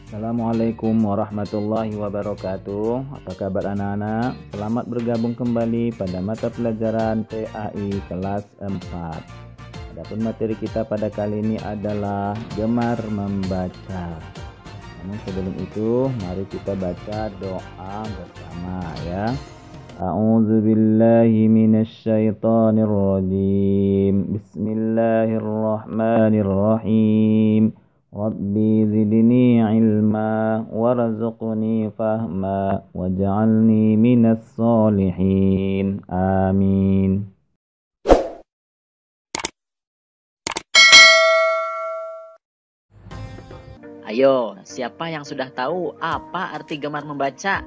Assalamualaikum warahmatullahi wabarakatuh. Apa kabar anak-anak? Selamat bergabung kembali pada mata pelajaran PAI kelas 4. Adapun materi kita pada kali ini adalah gemar membaca. Namun sebelum itu, mari kita baca doa bersama ya. A'udzu billahi minasyaitonir rajim. Bismillahirrahmanirrahim. Rabbi zidni ilma warzuqni fahma waj'alni minas solihin. Amin. Ayo, siapa yang sudah tahu apa arti gemar membaca?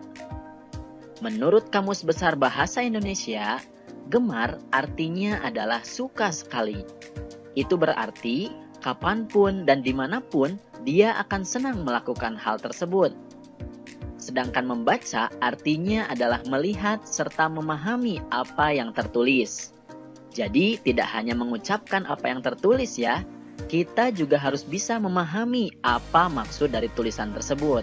Menurut Kamus Besar Bahasa Indonesia, gemar artinya adalah suka sekali. Itu berarti kapanpun dan dimanapun dia akan senang melakukan hal tersebut. Sedangkan membaca artinya adalah melihat serta memahami apa yang tertulis. Jadi tidak hanya mengucapkan apa yang tertulis ya, kita juga harus bisa memahami apa maksud dari tulisan tersebut.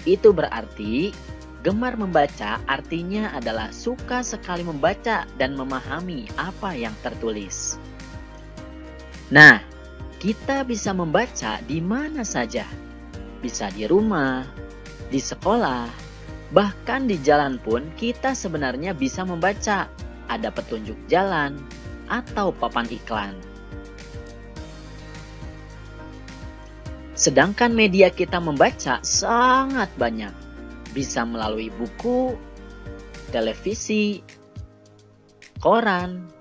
Itu berarti gemar membaca artinya adalah suka sekali membaca dan memahami apa yang tertulis. Nah, kita bisa membaca di mana saja. Bisa di rumah, di sekolah, bahkan di jalan pun kita sebenarnya bisa membaca. Ada petunjuk jalan atau papan iklan. Sedangkan media kita membaca sangat banyak. Bisa melalui buku, televisi, koran,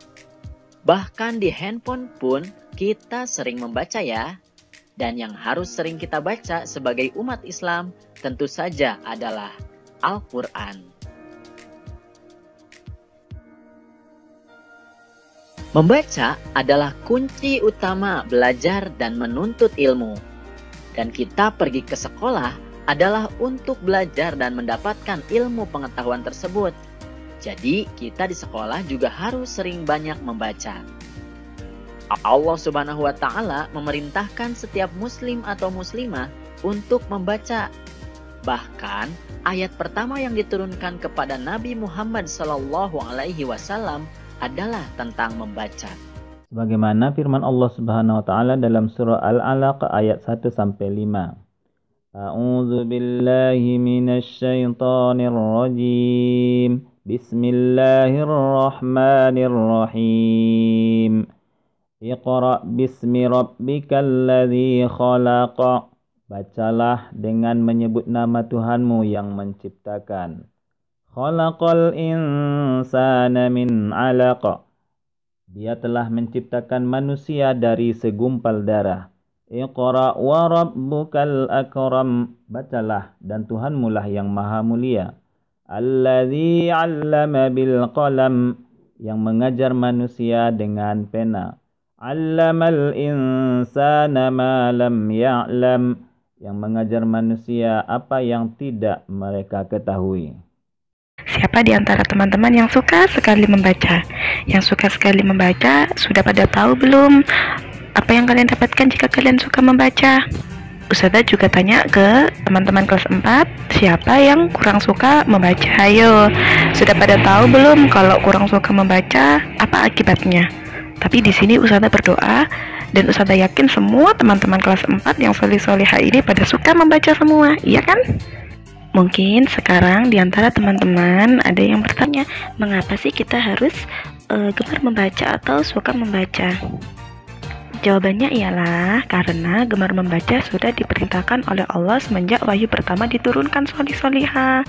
bahkan di handphone pun kita sering membaca ya. Dan yang harus sering kita baca sebagai umat Islam tentu saja adalah Al-Quran. Membaca adalah kunci utama belajar dan menuntut ilmu. Dan kita pergi ke sekolah adalah untuk belajar dan mendapatkan ilmu pengetahuan tersebut. Jadi kita di sekolah juga harus sering banyak membaca. Allah Subhanahu wa Ta'ala memerintahkan setiap muslim atau muslimah untuk membaca. Bahkan ayat pertama yang diturunkan kepada Nabi Muhammad SAW adalah tentang membaca. Sebagaimana firman Allah Subhanahu wa Ta'ala dalam surah Al-Alaq ayat 1-5. A'udzu billahi minasyaitonir rajim. Bismillahirrahmanirrahim. Iqra' bismi rabbikal ladzi khalaq. Bacalah dengan menyebut nama Tuhanmu yang menciptakan. Khalaqal insana min 'alaq. Dia telah menciptakan manusia dari segumpal darah. Iqra' wa rabbukal akram. Bacalah dan Tuhanmu lah yang maha mulia. Alladzi 'allama bil qalam. Yang mengajar manusia dengan pena. 'Allamal insana ma lam ya'lam. Yang mengajar manusia apa yang tidak mereka ketahui. Siapa di antara teman-teman yang suka sekali membaca? Yang suka sekali membaca, sudah pada tahu belum apa yang kalian dapatkan jika kalian suka membaca? Ustazah juga tanya ke teman-teman kelas 4, siapa yang kurang suka membaca? Ayo, sudah pada tahu belum kalau kurang suka membaca, apa akibatnya? Tapi di sini Ustazah berdoa dan Ustazah yakin semua teman-teman kelas 4 yang solih-solihah ini pada suka membaca semua, iya kan? Mungkin sekarang di antara teman-teman ada yang bertanya, mengapa sih kita harus gemar membaca atau suka membaca? Jawabannya ialah karena gemar membaca sudah diperintahkan oleh Allah semenjak wahyu pertama diturunkan solih-solihah.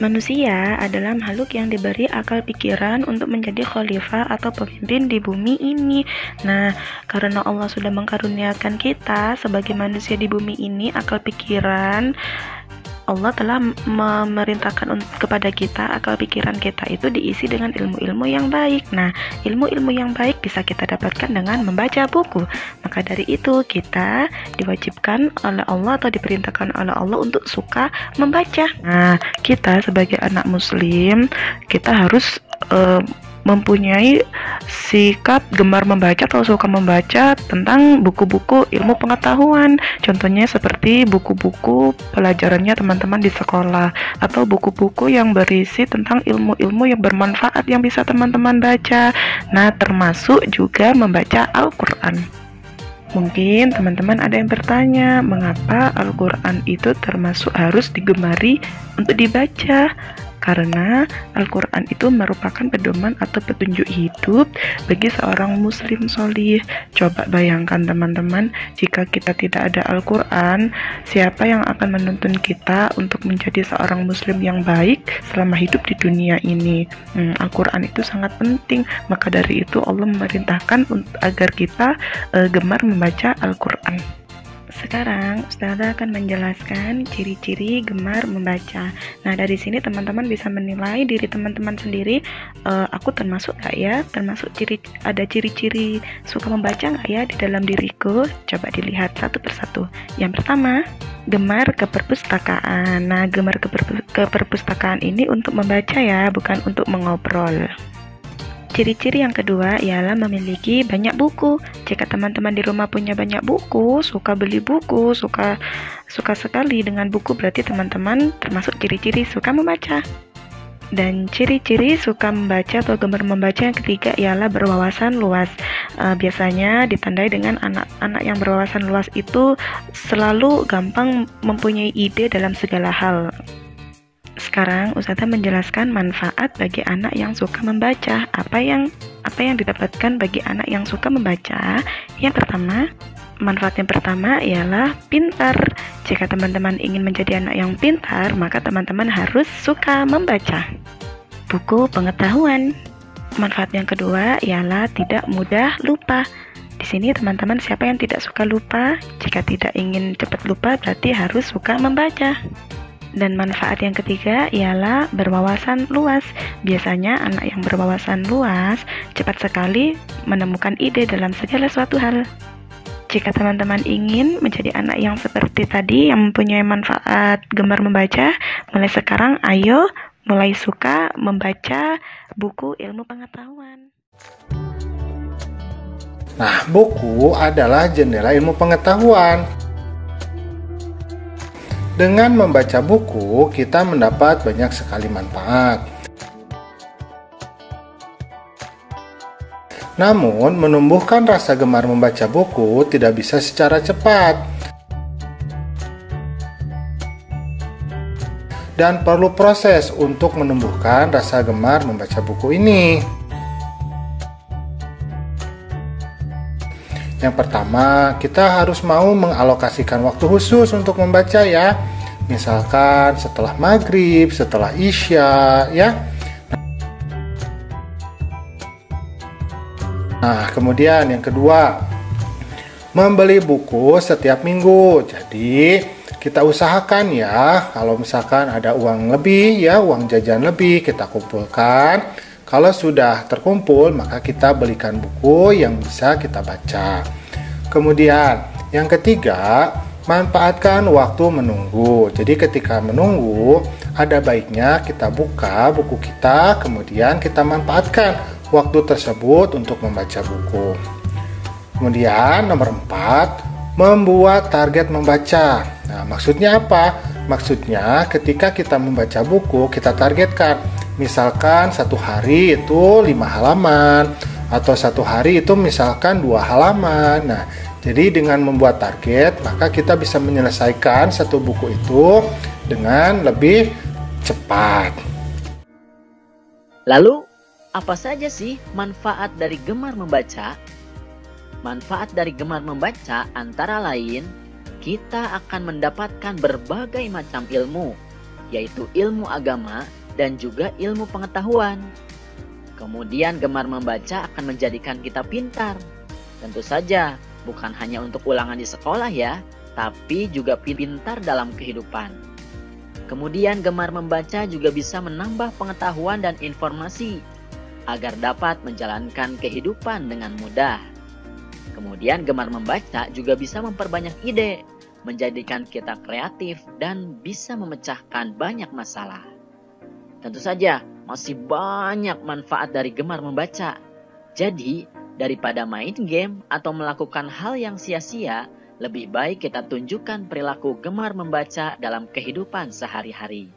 Manusia adalah makhluk yang diberi akal pikiran untuk menjadi khalifah atau pemimpin di bumi ini. Nah, karena Allah sudah mengkaruniakan kita sebagai manusia di bumi ini akal pikiran, Allah telah memerintahkan kepada kita akal pikiran kita itu diisi dengan ilmu-ilmu yang baik. Nah, ilmu-ilmu yang baik bisa kita dapatkan dengan membaca buku. Maka dari itu kita diwajibkan oleh Allah atau diperintahkan oleh Allah untuk suka membaca. Nah, kita sebagai anak muslim, kita harus mempunyai sikap gemar membaca atau suka membaca tentang buku-buku ilmu pengetahuan. Contohnya seperti buku-buku pelajarannya teman-teman di sekolah, atau buku-buku yang berisi tentang ilmu-ilmu yang bermanfaat yang bisa teman-teman baca. Nah, termasuk juga membaca Al-Quran. Mungkin teman-teman ada yang bertanya, mengapa Al-Quran itu termasuk harus digemari untuk dibaca? Karena Al-Quran itu merupakan pedoman atau petunjuk hidup bagi seorang muslim sholih. Coba bayangkan teman-teman, jika kita tidak ada Al-Quran, siapa yang akan menuntun kita untuk menjadi seorang muslim yang baik selama hidup di dunia ini? Al-Quran itu sangat penting, maka dari itu Allah memerintahkan agar kita gemar membaca Al-Quran. Sekarang Ustazah akan menjelaskan ciri-ciri gemar membaca. Nah, dari sini teman-teman bisa menilai diri teman-teman sendiri. Aku termasuk nggak ya? Ada ciri-ciri suka membaca nggak ya di dalam diriku? Coba dilihat satu persatu. Yang pertama, gemar ke perpustakaan. Nah, gemar ke perpustakaan ini untuk membaca ya, bukan untuk mengobrol. Ciri-ciri yang kedua ialah memiliki banyak buku. Jika teman-teman di rumah punya banyak buku, suka beli buku, suka sekali dengan buku, berarti teman-teman termasuk ciri-ciri suka membaca. Dan ciri-ciri suka membaca atau gemar membaca yang ketiga ialah berwawasan luas. Biasanya ditandai dengan anak-anak yang berwawasan luas itu selalu gampang mempunyai ide dalam segala hal. Sekarang Ustazah menjelaskan manfaat bagi anak yang suka membaca. Apa yang didapatkan bagi anak yang suka membaca? Yang pertama, manfaat yang pertama ialah pintar. Jika teman-teman ingin menjadi anak yang pintar, maka teman-teman harus suka membaca buku pengetahuan. Manfaat yang kedua ialah tidak mudah lupa. Di sini teman-teman, siapa yang tidak suka lupa? Jika tidak ingin cepat lupa, berarti harus suka membaca. Dan manfaat yang ketiga ialah berwawasan luas. Biasanya anak yang berwawasan luas cepat sekali menemukan ide dalam segala suatu hal. Jika teman-teman ingin menjadi anak yang seperti tadi, yang mempunyai manfaat gemar membaca, mulai sekarang ayo mulai suka membaca buku ilmu pengetahuan. Nah, buku adalah jendela ilmu pengetahuan. Dengan membaca buku, kita mendapat banyak sekali manfaat. Namun, menumbuhkan rasa gemar membaca buku tidak bisa secara cepat. Dan perlu proses untuk menumbuhkan rasa gemar membaca buku ini. Yang pertama, kita harus mau mengalokasikan waktu khusus untuk membaca ya. Misalkan setelah maghrib, setelah isya ya. Nah, kemudian yang kedua, membeli buku setiap minggu. Jadi, kita usahakan ya, kalau misalkan ada uang lebih ya, uang jajan lebih, kita kumpulkan. Kalau sudah terkumpul, maka kita belikan buku yang bisa kita baca. Kemudian, yang ketiga, manfaatkan waktu menunggu. Jadi ketika menunggu, ada baiknya kita buka buku kita, kemudian kita manfaatkan waktu tersebut untuk membaca buku. Kemudian, nomor 4, membuat target membaca. Nah, maksudnya apa? Maksudnya ketika kita membaca buku, kita targetkan. Misalkan satu hari itu 5 halaman, atau satu hari itu misalkan 2 halaman. Nah, jadi dengan membuat target, maka kita bisa menyelesaikan satu buku itu dengan lebih cepat. Lalu, apa saja sih manfaat dari gemar membaca? Manfaat dari gemar membaca antara lain, kita akan mendapatkan berbagai macam ilmu, yaitu ilmu agama dan juga ilmu pengetahuan. Kemudian gemar membaca akan menjadikan kita pintar. Tentu saja, bukan hanya untuk ulangan di sekolah ya, tapi juga pintar dalam kehidupan. Kemudian gemar membaca juga bisa menambah pengetahuan dan informasi agar dapat menjalankan kehidupan dengan mudah. Kemudian gemar membaca juga bisa memperbanyak ide, menjadikan kita kreatif dan bisa memecahkan banyak masalah. Tentu saja, masih banyak manfaat dari gemar membaca. Jadi, daripada main game atau melakukan hal yang sia-sia, lebih baik kita tunjukkan perilaku gemar membaca dalam kehidupan sehari-hari.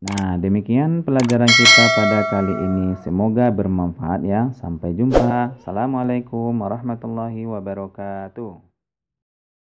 Nah, demikian pelajaran kita pada kali ini. Semoga bermanfaat ya. Sampai jumpa. Assalamualaikum warahmatullahi wabarakatuh.